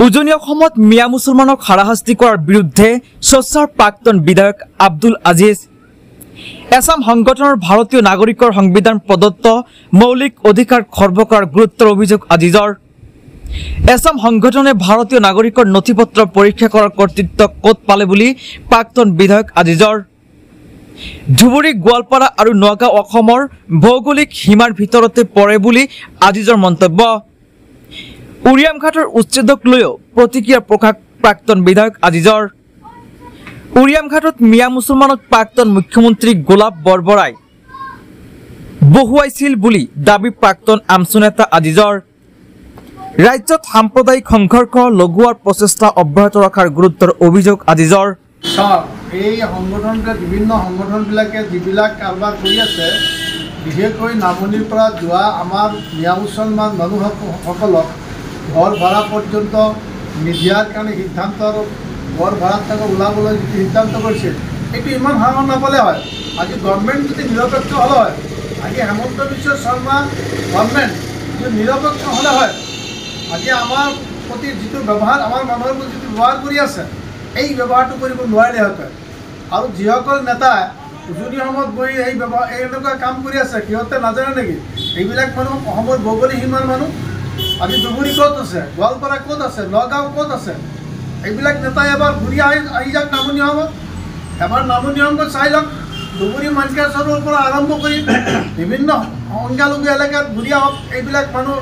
উজনি অসমত মিয়া মুছলমানক হাৰাশাস্তি কৰাৰ বিৰুদ্ধে সোচ্চাৰ প্ৰাক্তন বিধায়ক আব্দুল আজিজ। এছাম সংগঠনৰ ভাৰতীয় নাগৰিকৰ সংবিধান প্ৰদত্ত মৌলিক অধিকাৰ খৰ্ব কৰাৰ গুৰুত্বৰ অভিযোগ আজিজৰ। এছাম সংগঠনে ভাৰতীয় নাগৰিকৰ নথিপত্ৰ পৰীক্ষা কৰাৰ কৰ্তৃত্ব ক'ত পালে বুলি প্ৰাক্তন বিধায়ক আজিজৰ। ধুবুৰী, গোৱালপাৰা আৰু নগাঁও অসমৰ ভৌগোলিক সীমাৰ ভিতৰতে পৰে বুলি আজিজৰ মন্তব্য। উৰিয়াম ঘাটৰ উচ্ছেদক লৈও প্ৰতিক্ৰিয়া প্ৰকাশ প্ৰাক্তন বিধায়ক আজিজৰ। উৰিয়াম ঘাটত মিয়া মুছলমানক প্ৰাক্তন মুখ্যমন্ত্ৰী গোলাপ বৰবৰাই বহুৱাইছিল বুলি দাবী প্ৰাক্তন আমচু নেতা আজিজৰ। ৰাজ্যত সাম্প্ৰদায়িক সংঘৰ্ষ লগোৱাৰ প্ৰচেষ্টা অব্যাহত ৰখাৰ গুৰুত্বৰ অভিযোগ আজিজৰ। এই সংগঠনটোৱে বিভিন্ন সংগঠনবিলাকে যিবিলাক কাৰবাৰ কৰি আছে, বিশেষকৈ নামনিৰ পৰা যোৱা আমাৰ মিয়া মুছলমান মানুহসকলক ঘৰ ভাড়া পৰ্যন্ত নিদিয়াৰ কাৰণে সিদ্ধান্ত, ঘৰ ভাড়াত তাক ওলাবলৈ যিটো সিদ্ধান্ত কৰিছিল, এইটো ইমান সাহস নাপালে হয়। আজি গভৰ্ণমেণ্ট যদি নিৰপেক্ষ হ'লে হয়, আজি হেমন্ত বিশ্ব শৰ্মা গভৰ্ণমেণ্ট যদি নিৰপেক্ষ হ'লে হয়, আজি আমাৰ প্ৰতি যিটো ব্যৱহাৰ, আমাৰ মানুহৰ প্ৰতি যিটো ব্যৱহাৰ কৰি আছে, এই ব্যৱহাৰটো কৰিব নোৱাৰিলেহেঁতেন। আৰু যিসকল নেতাই উজনি অসমত গৈ এনেকুৱা কাম কৰি আছে, সিহঁতে নাজানে নেকি এইবিলাক মানুহ অসমৰ ভৌগোলিক সীমাৰ মানুহ? আজি ধুবুৰী ক'ত আছে, গোৱালপাৰা ক'ত আছে, নগাঁও ক'ত আছে? এইবিলাক নেতাই এবাৰ ঘূৰি আহি যাওক নামনি অসমত, এবাৰ নামনি অসমত চাই লওক। ধুবুৰী মানকেশ্বৰৰ পৰা আৰম্ভ কৰি বিভিন্ন সংখ্যালঘু এলেকাত ঘূৰি আহক। এইবিলাক মানুহ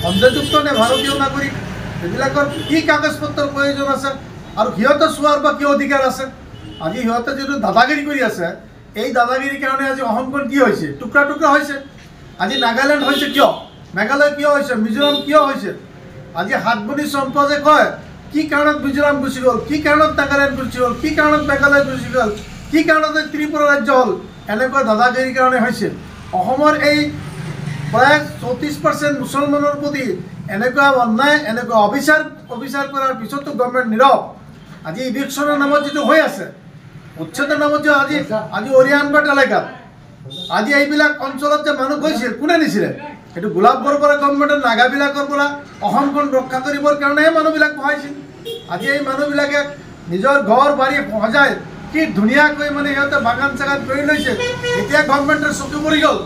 সন্দেহযুক্ত নে ভাৰতীয় নাগৰিক? এইবিলাকৰ কি কাগজ পত্ৰৰ প্ৰয়োজন আছে আৰু সিহঁতে চোৱাৰ বা কি অধিকাৰ আছে? আজি সিহঁতে যিটো দাদাগিৰি কৰি আছে, এই দাদাগিৰিৰ কাৰণে আজি অসমখন কি হৈছে? টুকুৰা টুকুৰা হৈছে। আজি নাগালেণ্ড হৈছে কিয়? মেঘালয় কিয় হৈছে? মিজোৰাম কিয় হৈছে? আজি হাতবনি সম্পদে কয় কি কাৰণত মিজোৰাম গুচি গ'ল, কি কাৰণত নাগালেণ্ড গুচি গ'ল, কি কাৰণত মেঘালয় গুচি গ'ল, কি কাৰণত ত্ৰিপুৰা ৰাজ্য হ'ল? এনেকুৱা দাদাগিৰিৰ কাৰণে হৈছে। অসমৰ এই প্ৰায় 34% মুছলমানৰ প্ৰতি এনেকুৱা অন্যায়, এনেকুৱা অবিচাৰ কৰাৰ পিছতো গভৰ্ণমেণ্ট নীৰৱ। আজি ইভিকশ্যনৰ নামত যিটো হৈ আছে, উচ্ছেদৰ নামত যে আজি অৰিয়ানঘাট এলেকাত আজি এইবিলাক অঞ্চলত যে মানুহ গৈছিল, কোনে নিছিলে? এইটো গোলাপ বৰবৰাই গভৰ্ণমেণ্টৰ নাগাবিলাকৰ পৰা অসমখন ৰক্ষা কৰিবৰ কাৰণেহে মানুহবিলাক বহাইছিল। আজি এই মানুহবিলাকে নিজৰ ঘৰ বাৰী সজাই কি ধুনীয়াকৈ সিহঁতে বাগান চাগান কৰি লৈছে। এতিয়া গভৰ্ণমেণ্টৰ চকু পৰি গ'ল,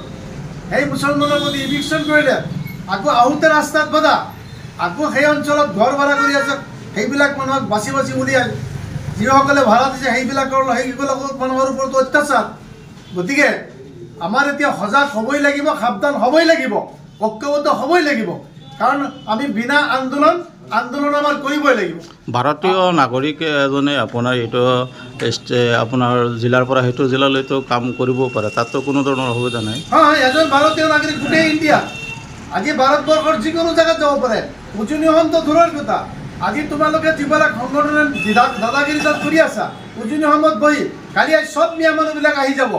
সেই মুছলমানৰ প্ৰতি ইভিকশ্যন কৰিলে, আকৌ আহোঁতে ৰাস্তাত বাধা, আকৌ সেই অঞ্চলত ঘৰ ভাড়া কৰি আছে। সেইবিলাক মানুহক বাচি বাচি উলিয়াই যিসকলে ভাড়া দিছে সেইবিলাকৰ মানুহৰ ওপৰত অত্যাচাৰ। গতিকে আমাৰ এতিয়া সজাগ হ'বই লাগিব, সাৱধান হ'বই লাগিব, ঐক্যবদ্ধ হ'বই লাগিব, কাৰণ আমি বিনা আন্দোলন আমাৰ কৰিবই লাগিব। ভাৰতীয় নাগৰিক এজনে আপোনাৰ এইটো আপোনাৰ জিলাৰ পৰা সেইটো জিলালৈতো কাম কৰিব পাৰে, তাততো কোনো ধৰণৰ অসুবিধা নাই। হয়, এজন ভাৰতীয় নাগৰিক গোটেই ইণ্ডিয়া, আজি ভাৰতবৰ্ষৰ যিকোনো জেগাত যাব পাৰে। উজনি অসমটো দূৰৰ কথা। আজি তোমালোকে যিবিলাক সংগঠনে দাদাগিৰি তাত কৰি আছা, উজনি অসমত বহি কালি চব মিয়া মানুহবিলাক আহি যাব,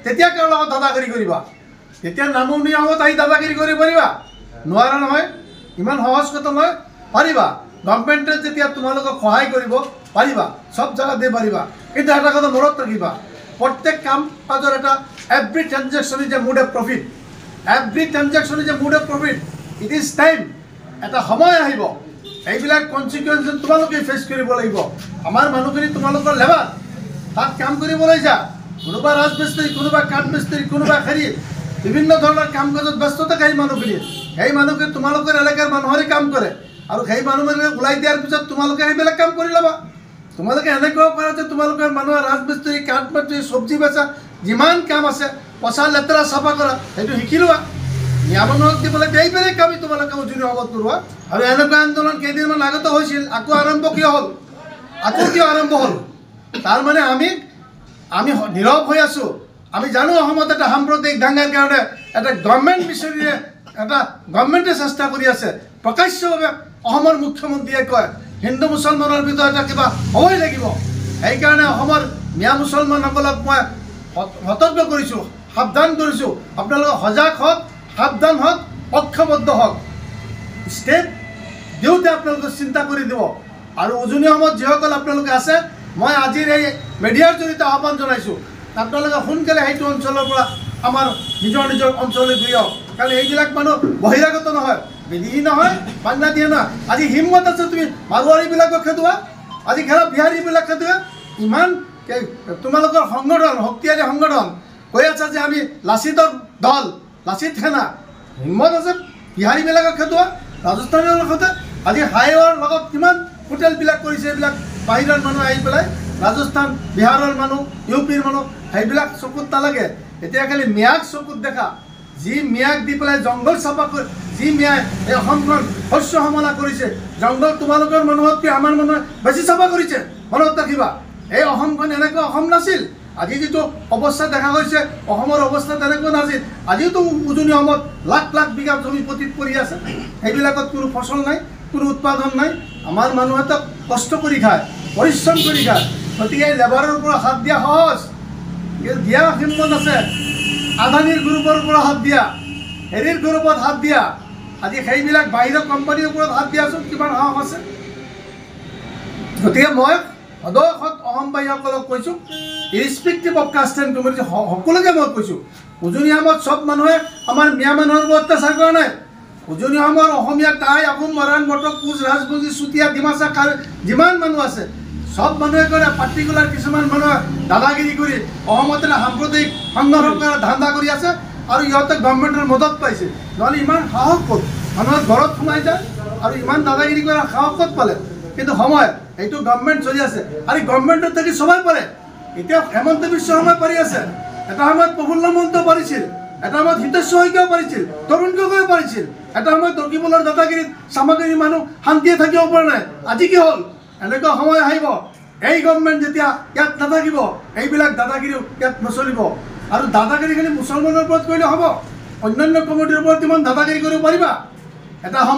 তেতিয়া তেওঁৰ লগত দাদাগিৰি কৰিবা? তেতিয়া নামনি অসমত আহি দাদাগিৰি কৰিব পাৰিবা? নোৱাৰা নহয়, ইমান সহজ কথা নহয়। পাৰিবা, গভৰ্ণমেণ্টে যেতিয়া তোমালোকক সহায় কৰিব পাৰিবা, চব জেগাতে পাৰিবা। কিন্তু এটা কথা মনত ৰাখিবা, প্ৰত্যেক কাম কাজৰ এটা every transaction is a mode of profit. Every transaction is a mode of profit. It is time, এটা সময় আহিব, এইবিলাক কনচিকুৱেঞ্চ তোমালোকে ফেচ কৰিব লাগিব। আমাৰ মানুহখিনি তোমালোকৰ লেবাৰ, তাত কাম কৰিবলৈ যা, কোনোবা ৰাজমিস্ত্ৰী, কোনোবা কাঠমিস্ত্ৰী, কোনোবা খেৰী, বিভিন্ন ধৰণৰ কাম কাজত ব্যস্ত থাকে সেই মানুহখিনি। সেই মানুহখিনি তোমালোকৰ এলেকাৰ মানুহৰে কাম কৰে, আৰু সেই মানুহবিলাক ওলাই দিয়াৰ পিছত তোমালোকে সেইবিলাক কাম কৰি ল'বা। তোমালোকে এনেকুৱাও কৰা যে তোমালোকৰ মানুহৰ ৰাজমিস্ত্ৰী, কাঠমিস্ত্ৰী, চব্জি বেচা, যিমান কাম আছে, পচা লেতেৰা চাফা কৰা, সেইটো শিকি লোৱা। মিয়া মানুহক দিবলৈ এইবিলাক কামেই তোমালোকে উজনি অসমত কৰোৱা। আৰু এনেকুৱা আন্দোলন কেইদিনমান আগতে হৈছিল, আকৌ আৰম্ভ কিয় হ'ল? তাৰমানে আমি নীৰৱ হৈ আছোঁ। আমি জানো অসমত এটা সাম্প্ৰদায়িক দাঙ্গাৰ কাৰণে এটা গভৰ্ণমেণ্ট বিচাৰিয়ে এটা গভৰ্ণমেণ্টে চেষ্টা কৰি আছে। প্ৰকাশ্যভাৱে অসমৰ মুখ্যমন্ত্ৰীয়ে কয় হিন্দু মুছলমানৰ ভিতৰত এটা কিবা হ'বই লাগিব। সেইকাৰণে অসমৰ মিয়া মুছলমানসকলক মই সতৰ্ক কৰিছোঁ, সাৱধান কৰিছোঁ, আপোনালোকে সজাগ হওক, সাৱধান হওক, ঐক্যবদ্ধ হওক। ষ্টেপ দিওঁতে আপোনালোকে চিন্তা কৰি দিব। আৰু উজনি অসমত যিসকল আপোনালোকে আছে, মই আজিৰ এই মিডিয়াৰ জৰিয়তে আহ্বান জনাইছোঁ, আপোনালোকে সোনকালে সেইটো অঞ্চলৰ পৰা আমাৰ নিজৰ অঞ্চললৈ ঘূৰি আহক। কাৰণ এইবিলাক মানুহ বহিৰাগত নহয়, বিদেশী নহয়, বাংলাদেশী নহয়। আজি হিম্মত আছে তুমি মাৰোৱাৰীবিলাকক খেদোৱা, আজি খেলা বিহাৰীবিলাক খেদোৱা। ইমান তোমালোকৰ সংগঠন, শক্তিশালী সংগঠন কৈ আছা যে আমি লাচিতৰ দল, লাচিত সেনা, হিম্মত আছে বিহাৰীবিলাকক খেদোৱা, ৰাজস্থানৰ লগতে। আজি হাইৱেৰ লগত কিমান হোটেলবিলাক কৰিছে, এইবিলাক বাহিৰৰ মানুহ আহি পেলাই, ৰাজস্থান, বিহাৰৰ মানুহ, ইউ পিৰ মানুহ, সেইবিলাক চকুত নালাগে। এতিয়া খালি মিয়াক চকুত দেখা, যি মিয়াক দি পেলাই জংঘল চাফা কৰি, যি মিয়াই এই অসমখন শস্য সমালা কৰিছে, জংঘল তোমালোকৰ মানুহতকৈ আমাৰ মানুহে বেছি চাফা কৰিছে। মনত ৰাখিবা, এই অসমখন এনেকুৱা অসম নাছিল। আজি যিটো অৱস্থা দেখা গৈছে, অসমৰ অৱস্থা তেনেকুৱা নাছিল। আজিওতো উজনি অসমত লাখ লাখ বিঘা জমি পতিত পৰি আছে, সেইবিলাকত কোনো ফচল নাই, কোনো উৎপাদন নাই। আমাৰ মানুহেতো কষ্ট কৰি খায়, পৰিশ্ৰম কৰি খায়। গতিকে লেবাৰৰ পৰা হাত দিয়া সহজ, দিয়া হিম্মত আছে। আদানীৰ গ্ৰুপৰ পৰা হাত দিয়া, হেৰিৰ গ্ৰুপত হাত দিয়া, আজি সেইবিলাক বাহিৰৰ কোম্পানীৰ ওপৰত হাত দিয়াচোন, কিমান সাহস আছে। গতিকে মই সদৌ অসমবাসীসকলক কৈছোঁ, ইৰেছপেক্টিভ অফ কাষ্ট এণ্ড কমিউনিটি, সকলোকে মই কৈছোঁ, উজনি অসমত চব মানুহে আমাৰ মিয়া মানুহৰ ওপৰত অত্যাচাৰ কৰা নাই। উজনি অসমৰ অসমীয়া, টাই, আহোম, মৰাণ, মটক, কোচ, ৰাজবংশী, চুতীয়া, ডিমাচা, যিমান মানুহ আছে সব মানুহে কৰে। পাৰ্টিকুলাৰ কিছুমান মানুহে দাদাগিৰি কৰি অসমতে সাম্প্ৰদায়িক সংঘৰ্ষ কৰাৰ ধান্দা কৰি আছে, আৰু ইহঁতে গভৰ্ণমেণ্টৰ মদত পাইছে। নহ'লে ইমান সাহস ক'ত, মানুহৰ ঘৰত সোমাই যায় আৰু ইমান দাদাগিৰি কৰাৰ সাহস ক'ত পালে? কিন্তু সময় এইটো গভৰ্ণমেণ্ট চলি আছে, আৰু গভৰ্ণমেণ্টত থাকি সবাই পাৰে। এতিয়া হেমন্ত বিশ্ব শৰ্মাই পাৰি আছে, এটা সময়ত প্ৰফুল্ল মহন্ত পাৰিছিল, এটা সময়ত হিতেশ্বৰ শইকীয়াও পাৰিছিল, তৰুণ গগৈও পাৰিছিল, এটা সময়ত দকিবলৰ দাদাগিৰিত চামাগুৰি মানুহ শান্তিয়ে থাকিব পৰা নাই। আজি কি হ'ল? এনেকুৱা সময় আহিব, এই গভৰ্ণমেণ্ট যেতিয়া ইয়াত নাথাকিব, এইবিলাক দাদাগিৰিও ইয়াত নচলিব। আৰু দাদাগিৰি খালি মুছলমানৰ ওপৰত কৰিলে হ'ব, অন্যান্য কমিউনিটিৰ ওপৰত ইমান দাদাগিৰি কৰিব পাৰিবা? এটা সময়